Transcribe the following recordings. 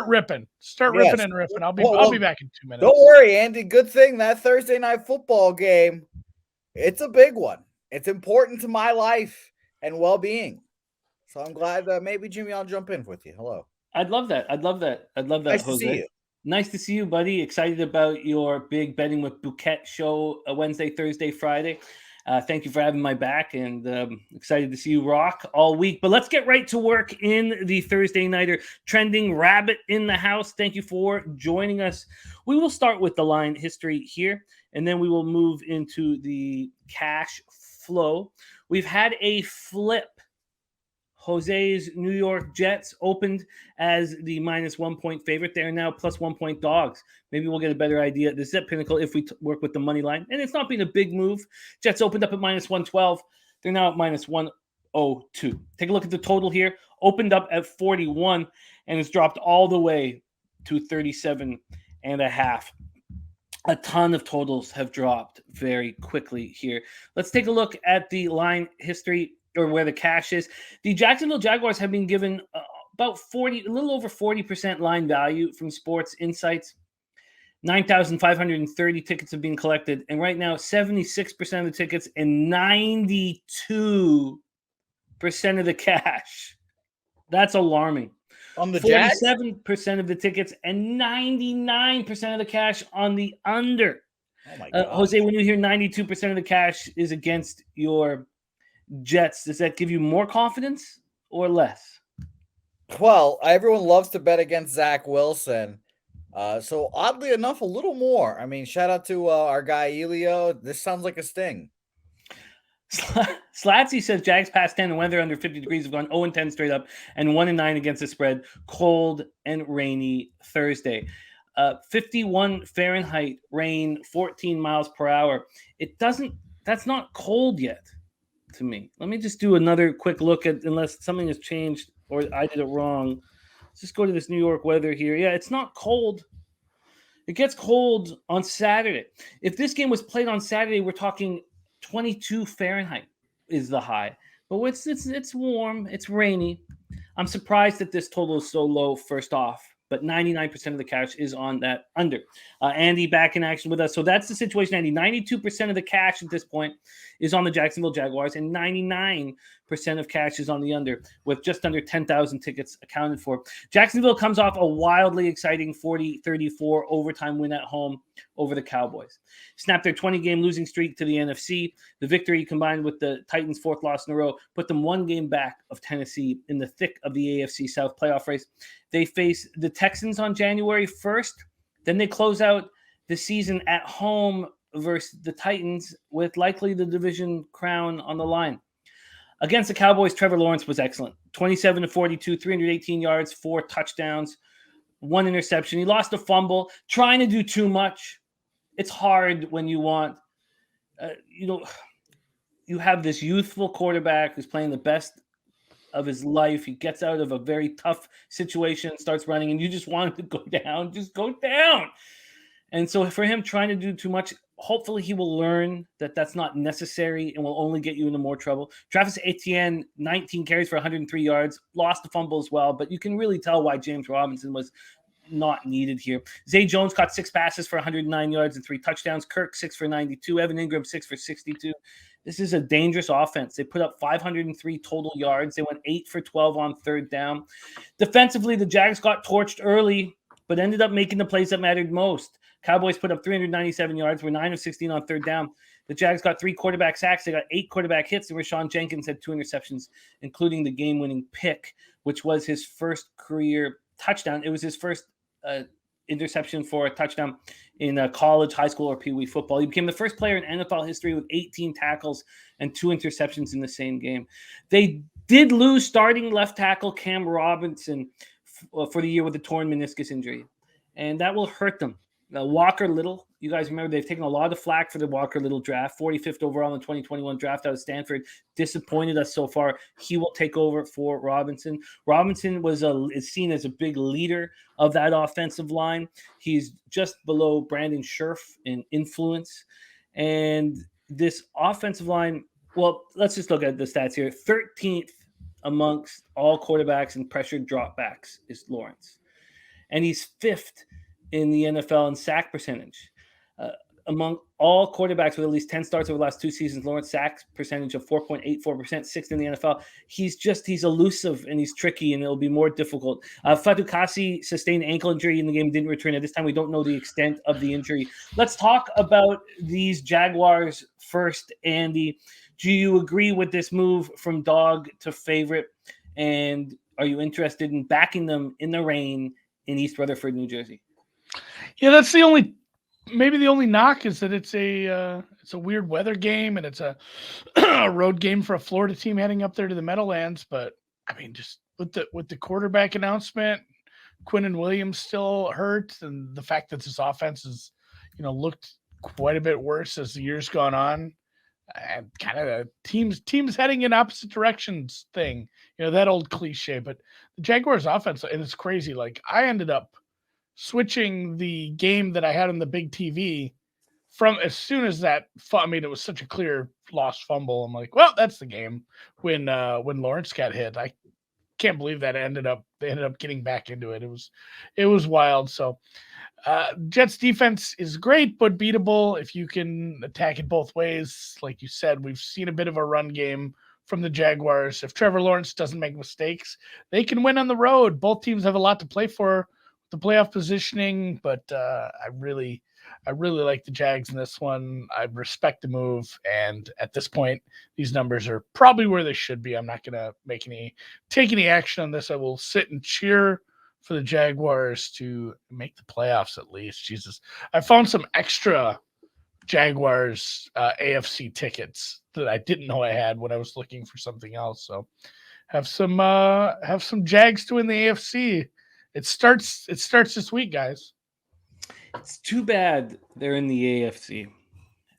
ripping. Start Yes. ripping and ripping. I'll Well, be back in 2 minutes. Don't worry, Andy. Good thing that Thursday night football game, it's a big one. It's important to my life and well-being. So I'm glad that maybe Jimmy, I'll jump in with you. Hello. I'd love that. Nice to Jose. see you. Nice to see you, buddy. Excited about your big Betting with Bouquet show Wednesday, Thursday, Friday. Thank you for having my back, and excited to see you rock all week. But let's get right to work in the Thursday Nighter. Trending Rabbit in the house. Thank you for joining us. We will start with the line history here, and then we will move into the cash flow. We've had a flip. Jose's New York Jets opened as the minus 1 point favorite. They are now plus 1 point dogs. Maybe we'll get a better idea. This is at Pinnacle if we work with the money line. And it's not been a big move. Jets opened up at minus 112. They're now at minus 102. Take a look at the total here. Opened up at 41 and it's dropped all the way to 37 and a half. A ton of totals have dropped very quickly here. Let's take a look at the line history, or where the cash is. The Jacksonville Jaguars have been given a little over 40% line value from Sports Insights. 9,530 tickets have been collected. And right now, 76% of the tickets and 92% of the cash. That's alarming. On the Jags? 47% of the tickets and 99% of the cash on the under. Oh my God. Jose, when you hear 92% of the cash is against your Jets, does that give you more confidence or less? Well, everyone loves to bet against Zach Wilson. So oddly enough, a little more. I mean, shout out to our guy Elio. This sounds like a sting. Slatsy says Jags past 10 and weather under 50 degrees have gone 0-10 straight up and 1-9 against the spread. Cold and rainy Thursday. 51 Fahrenheit, rain, 14 miles per hour. That's not cold yet to me. Let me just do another quick look at, unless something has changed or I did it wrong. Let's just go to this New York weather here. Yeah, it's not cold. It gets cold on Saturday. If this game was played on Saturday, we're talking 22 Fahrenheit is the high. But it's warm. It's rainy. I'm surprised that this total is so low, first off. But 99% of the cash is on that under. Andy back in action with us. So that's the situation, Andy. 92% of the cash at this point is on the Jacksonville Jaguars, and 99% of cash is on the under, with just under 10,000 tickets accounted for. Jacksonville comes off a wildly exciting 40-34 overtime win at home over the Cowboys. Snapped their 20-game losing streak to the NFC. The victory, combined with the Titans' fourth loss in a row, put them one game back of Tennessee in the thick of the AFC South playoff race. They face the Texans on January 1st. Then they close out the season at home versus the Titans, with likely the division crown on the line. Against the Cowboys, Trevor Lawrence was excellent. 27-42, 318 yards, 4 touchdowns, 1 interception. He lost a fumble, trying to do too much. It's hard when you want, you have this youthful quarterback who's playing the best of his life. He gets out of a very tough situation, starts running, and you just want him to go down. Just go down. And so for him trying to do too much, hopefully he will learn that that's not necessary and will only get you into more trouble. Travis Etienne, 19 carries for 103 yards, lost the fumble as well, but you can really tell why James Robinson was not needed here. Zay Jones caught 6 passes for 109 yards and 3 touchdowns. Kirk, 6 for 92. Evan Ingram, 6 for 62. This is a dangerous offense. They put up 503 total yards. They went 8 for 12 on third down. Defensively, the Jags got torched early, but ended up making the plays that mattered most. Cowboys put up 397 yards, were 9 of 16 on third down. The Jags got 3 quarterback sacks. They got 8 quarterback hits, and Rashawn Jenkins had 2 interceptions, including the game-winning pick, which was his first career touchdown. It was his first interception for a touchdown in college, high school, or Pee Wee football. He became the first player in NFL history with 18 tackles and 2 interceptions in the same game. They did lose starting left tackle Cam Robinson for the year with a torn meniscus injury, and that will hurt them. Walker Little, you guys remember they've taken a lot of flack for the Walker Little draft, 45th overall in the 2021 draft out of Stanford. Disappointed us so far. He will take over for Robinson. Robinson is seen as a big leader of that offensive line. He's just below Brandon Scherf in influence. And this offensive line, well, let's just look at the stats here. 13th amongst all quarterbacks in pressured dropbacks is Lawrence. and he's 5th in the NFL in sack percentage. Among all quarterbacks with at least 10 starts over the last 2 seasons, Lawrence sack percentage of 4.84%, 6th in the NFL. He's elusive and he's tricky, and it'll be more difficult. Fatukasi sustained ankle injury in the game, didn't return. At this time, we don't know the extent of the injury. Let's talk about these Jaguars first, Andy. Do you agree with this move from dog to favorite? And are you interested in backing them in the rain in East Rutherford, New Jersey? Yeah, that's maybe the only knock is that it's a weird weather game, and it's a road game for a Florida team heading up there to the Meadowlands. But I mean, just with the quarterback announcement, Quinnen Williams still hurt, and the fact that this offense has, looked quite a bit worse as the year's gone on, and kind of a teams heading in opposite directions thing, that old cliche. But the Jaguars offense, and it's crazy. Like, I ended up switching the game that I had on the big TV from as soon as that. I mean, it was such a clear lost fumble. I'm like, well, that's the game. When Lawrence got hit, I can't believe that they ended up getting back into it. It was wild. So Jets defense is great, but beatable if you can attack it both ways. Like you said, we've seen a bit of a run game from the Jaguars. If Trevor Lawrence doesn't make mistakes, they can win on the road. Both teams have a lot to play for, the playoff positioning, but I really like the Jags in this one. I respect the move, and at this point, these numbers are probably where they should be. I'm not going to take any action on this. I will sit and cheer for the Jaguars to make the playoffs at least. Jesus, I found some extra Jaguars AFC tickets that I didn't know I had when I was looking for something else. So have some Jags to win the AFC. It starts this week, guys. It's too bad they're in the AFC.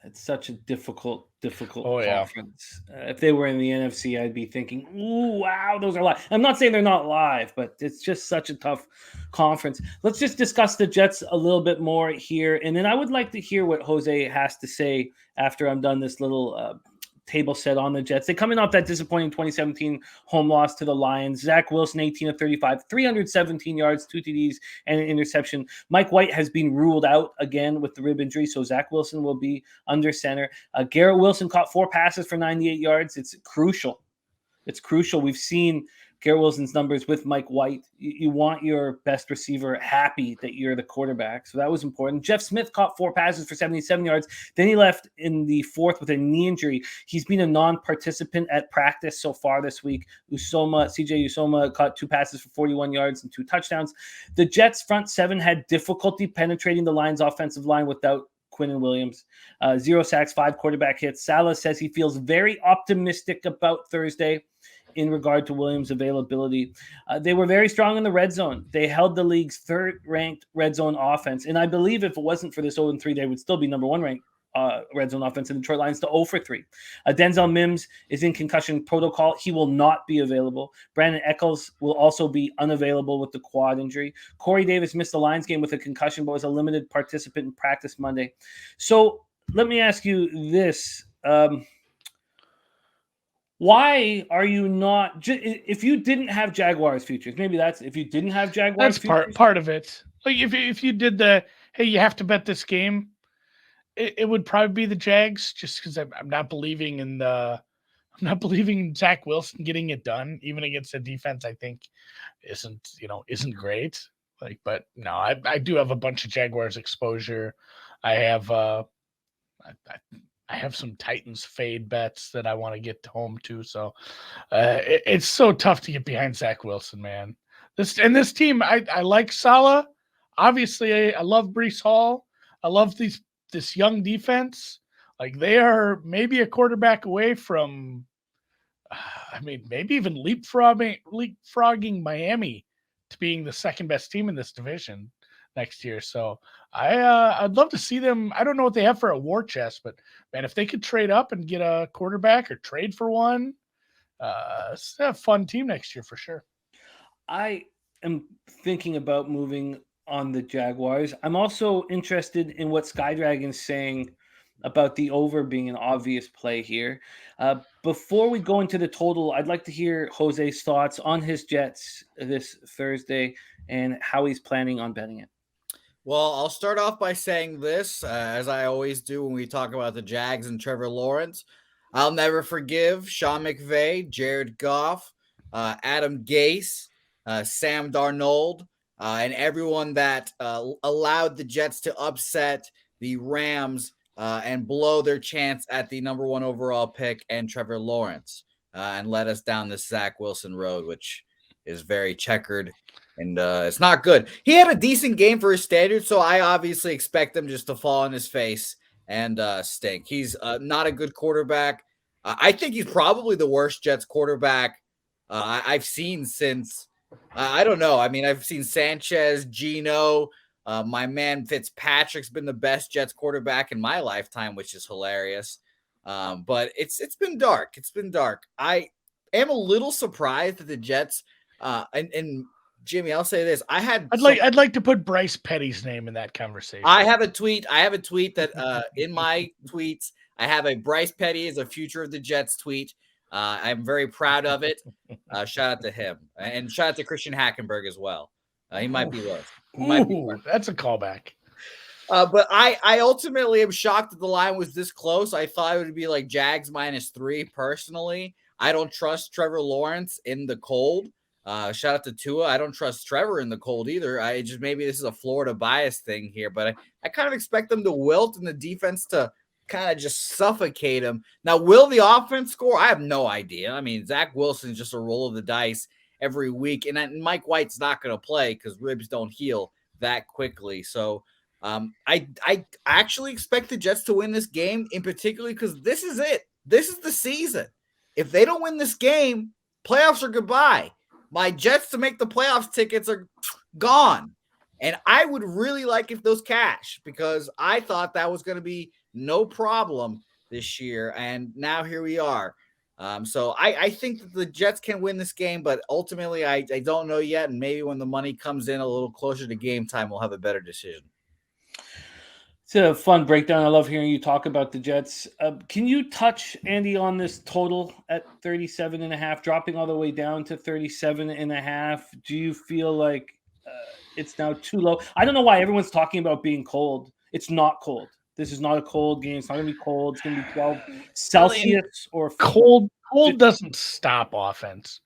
It's such a difficult conference. If they were in the NFC, I'd be thinking, ooh, wow, those are live. I'm not saying they're not live, but it's just such a tough conference. Let's just discuss the Jets a little bit more here. And then I would like to hear what Jose has to say after I'm done this little table set on the Jets. They come in off that disappointing 2017 home loss to the Lions. Zach Wilson, 18 of 35, 317 yards, 2 TDs, and an interception. Mike White has been ruled out again with the rib injury, so Zach Wilson will be under center. Garrett Wilson caught 4 passes for 98 yards. It's crucial. We've seen Garrett Wilson's numbers with Mike White. You want your best receiver happy that you're the quarterback. So that was important. Jeff Smith caught 4 passes for 77 yards. Then he left in the 4th with a knee injury. He's been a non-participant at practice so far this week. CJ Usoma caught 2 passes for 41 yards and 2 touchdowns. The Jets front 7 had difficulty penetrating the Lions offensive line without Quinnen Williams. 0 sacks, 5 quarterback hits. Salah says he feels very optimistic about Thursday in regard to Williams' availability. They were very strong in the red zone. They held the league's 3rd-ranked red zone offense. And I believe if it wasn't for this 0-3, they would still be number 1 ranked red zone offense in Detroit Lions to 0 for 3. Denzel Mims is in concussion protocol. He will not be available. Brandon Eccles will also be unavailable with the quad injury. Corey Davis missed the Lions game with a concussion, but was a limited participant in practice Monday. So let me ask you this. Why are you not? If you didn't have Jaguars futures, maybe that's if you didn't have Jaguars. That's part of it. Like if you did hey, you have to bet this game, it would probably be the Jags, just because I'm not believing in Zach Wilson getting it done, even against a defense I think isn't great. Like, but no, I do have a bunch of Jaguars exposure. I have I have some Titans fade bets that I want to get home to. So it's so tough to get behind Zach Wilson, man. This team, I like Salah. Obviously, I love Breece Hall. I love this young defense. Like, they are maybe a quarterback away from, maybe even leapfrogging Miami to being the second best team in this division next year. So I'd love to see them. I don't know what they have for a war chest, but man, if they could trade up and get a quarterback or trade for one, it's a fun team next year for sure. I am thinking about moving on the Jaguars. I'm also interested in what Skydragon's saying about the over being an obvious play here. Before we go into the total, I'd like to hear Jose's thoughts on his Jets this Thursday and how he's planning on betting it. Well, I'll start off by saying this, as I always do when we talk about the Jags and Trevor Lawrence. I'll never forgive Sean McVay, Jared Goff, Adam Gase, Sam Darnold, and everyone that allowed the Jets to upset the Rams and blow their chance at the number 1 overall pick and Trevor Lawrence and led us down this Zach Wilson road, which is very checkered. And it's not good. He had a decent game for his standards, so I obviously expect him just to fall on his face and stink. He's not a good quarterback. I think he's probably the worst Jets quarterback I've seen since, I don't know. I mean, I've seen Sanchez, Geno. My man Fitzpatrick's been the best Jets quarterback in my lifetime, which is hilarious. But it's been dark. It's been dark. I am a little surprised that the Jets and Jimmy, I'll say this. I'd like to put Bryce Petty's name in that conversation. I have a tweet that in my tweets, I have a Bryce Petty as a future of the Jets tweet. I'm very proud of it. Shout out to him. And shout out to Christian Hackenberg as well. He might be worse. That's a callback. But I ultimately am shocked that the line was this close. I thought it would be like Jags -3 personally. I don't trust Trevor Lawrence in the cold. Shout out to Tua. I don't trust Trevor in the cold either. Maybe this is a Florida bias thing here, but I kind of expect them to wilt and the defense to kind of just suffocate him. Now, will the offense score? I have no idea. I mean, Zach Wilson's just a roll of the dice every week, and Mike White's not going to play because ribs don't heal that quickly. So I actually expect the Jets to win this game, in particular because this is it. This is the season. If they don't win this game, playoffs are goodbye. My Jets to make the playoffs tickets are gone. And I would really like if those cash, because I thought that was going to be no problem this year. And now here we are. So I think that the Jets can win this game, but ultimately I don't know yet. And maybe when the money comes in a little closer to game time, we'll have a better decision. It's a fun breakdown. I love hearing you talk about the Jets. Can you touch, Andy, on this total at 37.5, dropping all the way down to 37.5? Do you feel like it's now too low? I don't know why everyone's talking about being cold. It's not cold. This is not a cold game. It's not going to be cold. It's going to be 12 Celsius or cold. Cold doesn't stop offense.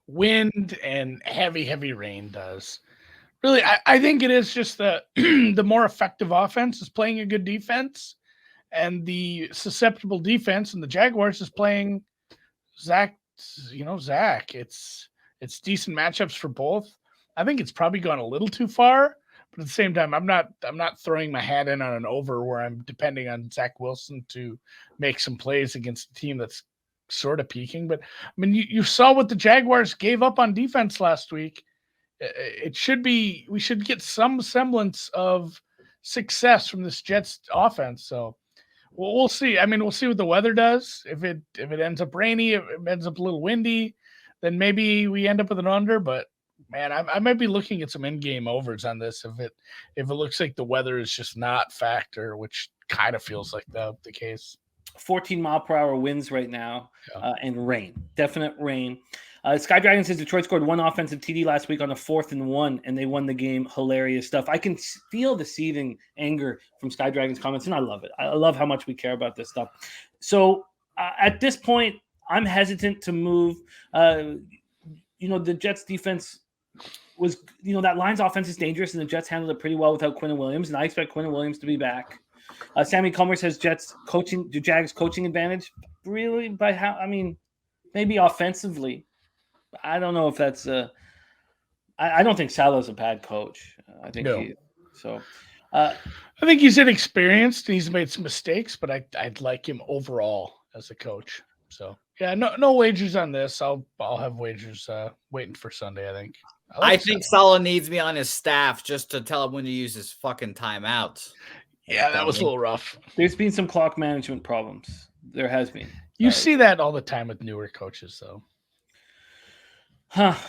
Wind and heavy rain does. Really, I think it is just that the more effective offense is playing a good defense, and the susceptible defense and the Jaguars is playing Zach. It's decent matchups for both. I think it's probably gone a little too far, but at the same time, I'm not throwing my hat in on an over where I'm depending on Zach Wilson to make some plays against a team that's sort of peaking. But I mean, you saw what the Jaguars gave up on defense last week. We should get some semblance of success from this Jets offense. So we'll see. I mean, we'll see what the weather does. If it ends up rainy, if it ends up a little windy, then maybe we end up with an under. But man, I might be looking at some in-game overs on this if it looks like the weather is just not factor, which kind of feels like the case. 14-mile-per-hour winds right now, and rain, definite rain. Sky Dragon says Detroit scored one offensive TD last week on a 4th and 1, and they won the game. Hilarious stuff. I can feel the seething anger from Sky Dragon's comments, and I love it. I love how much we care about this stuff. So at this point, I'm hesitant to move. The Jets defense was, that Lions offense is dangerous, and the Jets handled it pretty well without Quinnen Williams, and I expect Quinnen Williams to be back. Sammy Comer says Jags coaching advantage. Really? By how? I mean, maybe offensively. I don't know if that's I don't think Salah's a bad coach. I think I think he's inexperienced. He's made some mistakes, but I'd like him overall as a coach. So yeah, no wagers on this. I'll have wagers waiting for Sunday. I think. I think Salah needs me on his staff just to tell him when to use his fucking timeouts. Yeah, that was a little rough. There's been some clock management problems. There has been. You see that all the time with newer coaches, though.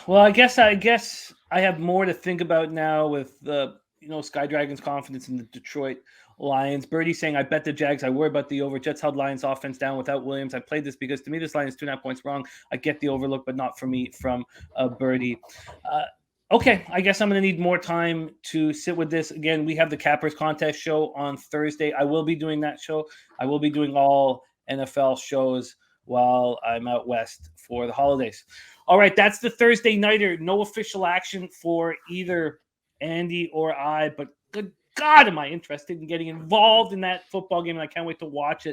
Well, I guess I have more to think about now with Sky Dragon's confidence in the Detroit Lions. Birdie saying, I bet the Jags. I worry about the over. Jets held Lions offense down without Williams. I played this because to me this line is 2.5 points wrong. I get the overlook, but not for me from Birdie. Okay, I guess I'm going to need more time to sit with this. Again, we have the Cappers Contest show on Thursday. I will be doing that show. I will be doing all NFL shows while I'm out west for the holidays. All right, that's the Thursday nighter. No official action for either Andy or I, but good God, am I interested in getting involved in that football game, and I can't wait to watch it.